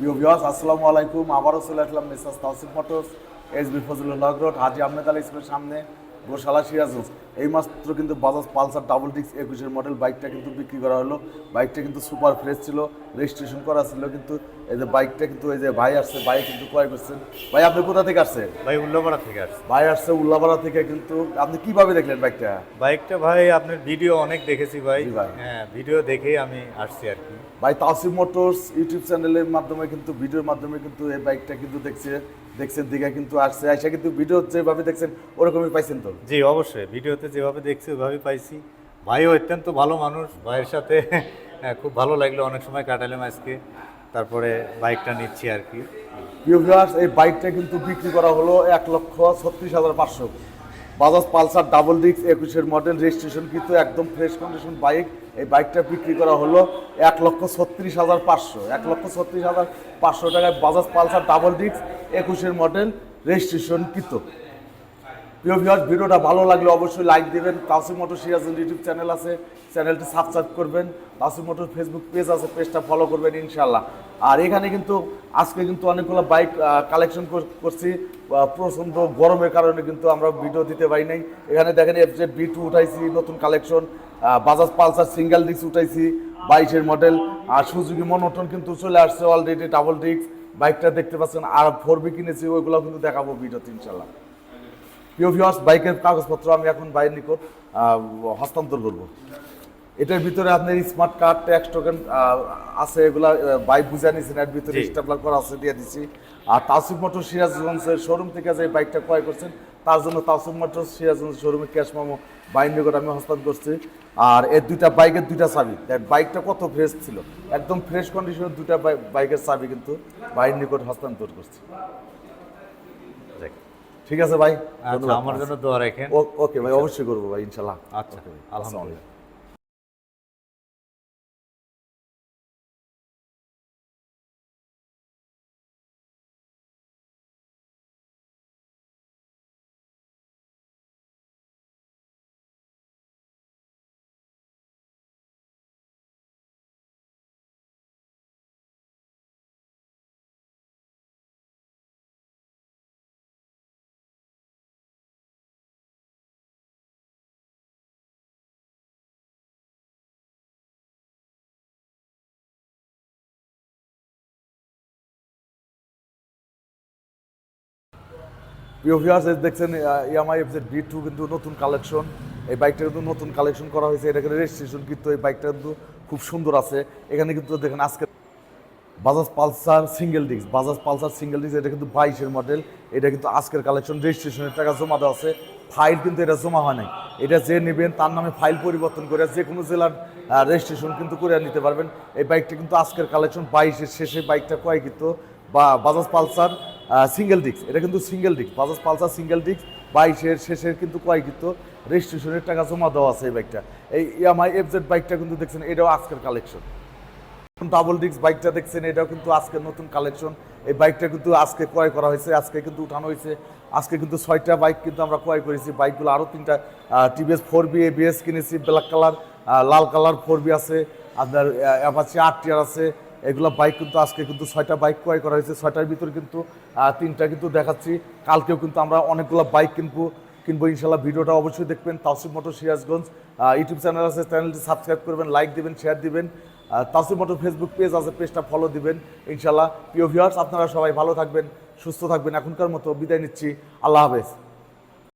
প্রিয় ভিউয়ার্স, আসসালামু আলাইকুম। আবারও চলে আসলাম Messrs Tawsif motors, SB Fazlul Haque road, Haji Ahmed Ali স্কুলের সামনে, গোশালা সিরাজগঞ্জ। এইমাত্র কিন্তু বাজাজ পালসার ডাবল ডিস্ক 21-এর মডেল বাইকটা কিন্তু বিক্রি করা হলো। বাইকটা কিন্তু সুপার ফ্রেশ ছিল, রেজিস্ট্রেশন করা ছিল। কিন্তু এই যে বাইকটা কিন্তু এই যে ভাই আসছে, ভাই কিন্তু ক্রয় করছেন। ভাই আপনি কোথা থেকে আসছেন? ভাই উল্লাপাড়া থেকে আসছে। ভাই আসছে উল্লাপাড়া থেকে। কিন্তু আপনি কিভাবে দেখলেন বাইকটা? বাইকটা ভাই আপনার ভিডিও অনেক দেখেছি ভাই। জি ভাই। হ্যাঁ, ভিডিও দেখেই আমি আসছি আর কি। ভাই তাওসিফ মোটরস ইউটিউব চ্যানেলের মাধ্যমে কিন্তু ভিডিওর মাধ্যমে কিন্তু এই বাইকটা কিন্তু দেখছেন দিঘা কিন্তু আসছে, আইসা কিন্তু ভিডিও যেভাবে দেখছেন ওরকমই পাইছেন তো? জি অবশ্যই, ভিডিওতে যেভাবে দেখছি ওইভাবেই পাইছি। ভাইও অত্যন্ত ভালো মানুষ, ভাইয়ের সাথে হ্যাঁ, খুব ভালো লাগলো, অনেক সময় কাটালাম আজকে। তারপরে বাইকটা নিচ্ছি আর কি। প্রিয় ভিউয়ার্স, এই বাইকটা কিন্তু বিক্রি করা হলো 1,36,500। বাজাজ পালসার ডাবল ডিস্ক 21-এর মডেল, রেজিস্ট্রেশন কিন্তু একদম ফ্রেশ কন্ডিশন বাইক। এই বাইকটা বিক্রি করা হলো 1,36,500। 1,36,500 টাকায় বাজাজ পালসার ডাবল ডিস্ক 21-এর মডেল, রেজিস্ট্রেশন কিন্তু। প্রিয় ভিউয়ার্স, ভিডিওটা ভালো লাগলে অবশ্যই লাইক দিবেন। Tawsif motor Sirajganj YouTube channel আছে, চ্যানেলটি সাবস্ক্রাইব করবেন। তাওসিফ মোটর ফেসবুক পেজ আছে, পেজটা ফলো করবেন ইনশাল্লাহ। আর এখানে কিন্তু আজকে কিন্তু অনেকগুলো বাইক কালেকশন করছি। প্রচণ্ড গরমের কারণে কিন্তু আমরা ভিডিও দিতে পারি নাই। এখানে দেখেন এফজেড B2 উঠাইছি, নতুন collection. Bajaj Pulsar single disc উঠাইছি 22-এর মডেল। আর সুজুকি মনোটন কিন্তু চলে আসছে অলরেডি ডাবল ডিস্ক। বাইকটা দেখতে পাচ্ছেন। আর 4B কিনেছি, ওইগুলো কিন্তু দেখাবো ভিডিওতে ইনশাল্লাহ। প্রিয় ভিউয়ার্স, বাইকের কাগজপত্র আমি এখন বাইরের নিকট হস্তান্তর করব। এটার ভিতরে আপনার স্মার্ট কার্ড, ট্যাক্স টোকেন আছে, এগুলা বাইক বুঝে নিয়েছেন। এর ভিতরে স্টেপলার করা আছে, দিয়ে দিচ্ছি। আর তাওসিফ মোটর সিরাজগঞ্জের শোরুম থেকে যে বাইকটা ক্রয় করছেন তার জন্য তাওসিফ মোটর সিরাজগঞ্জ শোরুমে ক্যাশ মেমো বাইরের নিকট আমি হস্তান্তর করছি। আর এর বাইকের দুইটা চাবি, বাইকটা কত ফ্রেশ ছিল, একদম ফ্রেশ কন্ডিশনের দুইটা বাইকের চাবি কিন্তু বাইরের নিকট হস্তান্তর করছি। ঠিক আছে ভাই, আচ্ছা, আমার জন্য দোয়া রাখেন। ওকে ভাই, অবশ্যই করবো ভাই ইনশাল্লাহ। আচ্ছা, আলহামদুলিল্লাহ। প্রিয় ভিউয়ার্স, দেখছেন ইয়ামাহা এফজেড B2 কিন্তু নতুন কালেকশন। এই বাইকটা কিন্তু নতুন কালেকশন করা হয়েছে। এটাকে রেজিস্ট্রেশন কিন্তু এই বাইকটা কিন্তু খুব সুন্দর আছে। এখানে কিন্তু দেখেন আজকে বাজাজ পালসার সিঙ্গেল ডিস্ক, এটা কিন্তু 22-এর মডেল। এটা কিন্তু আজকের কালেকশন। রেজিস্ট্রেশনের টাকা জমা দেওয়া আছে, ফাইল কিন্তু এটা জমা হয় নাই। এটা যে নেবেন তার নামে ফাইল পরিবর্তন করে যে কোনো জেলার রেজিস্ট্রেশন কিন্তু করে নিতে পারবেন। এই বাইকটা কিন্তু আজকের কালেকশন, 22-এর শেষে বাইকটা ক্রয় কিন্তু বাজাজ পালসার সিঙ্গেল ডিস্ক। এটা কিন্তু single disc, Bajaj Pulsar single disc 22-এর শেষের কিন্তু ক্রয় কিন্তু রেজিস্ট্রেশনের টাকা জমা দেওয়া আছে এই বাইকটা। এই ইয়ামাহা এফজেড বাইকটা কিন্তু দেখছেন, এটাও আজকের কালেকশন। ডাবল ডিস্ক বাইকটা দেখছেন, এটাও কিন্তু আজকে নতুন কালেকশন। এই বাইকটা কিন্তু আজকে ক্রয় করা হয়েছে, আজকে কিন্তু উঠানো হয়েছে। আজকে কিন্তু 6টা বাইক কিন্তু আমরা ক্রয় করেছি। বাইকগুলো আরও 3টা টিভিএস 4B ABS কিনেছি, ব্ল্যাক কালার, লাল কালার 4B আছে, আপনার অ্যাপাচি RTR আছে। এগুলো বাইক কিন্তু আজকে কিন্তু 6টা বাইক ক্রয় করা হয়েছে। 6টার ভিতরে কিন্তু 3টা কিন্তু দেখাচ্ছি। কালকেও কিন্তু আমরা অনেকগুলো বাইক কিনবো ইনশাল্লাহ। ভিডিওটা অবশ্যই দেখবেন। Tawsif motor Sirajganj YouTube channel আছে, চ্যানেলটি সাবস্ক্রাইব করবেন, লাইক দিবেন, শেয়ার দিবেন। তাওসিফ মোটর ফেসবুক পেজ আছে, পেজটা ফলো দিবেন ইনশাল্লাহ। প্রিয় ভিউয়ার্স, আপনারা সবাই ভালো থাকবেন, সুস্থ থাকবেন। এখনকার মতো বিদায় নিচ্ছি। আল্লাহ হাফেজ।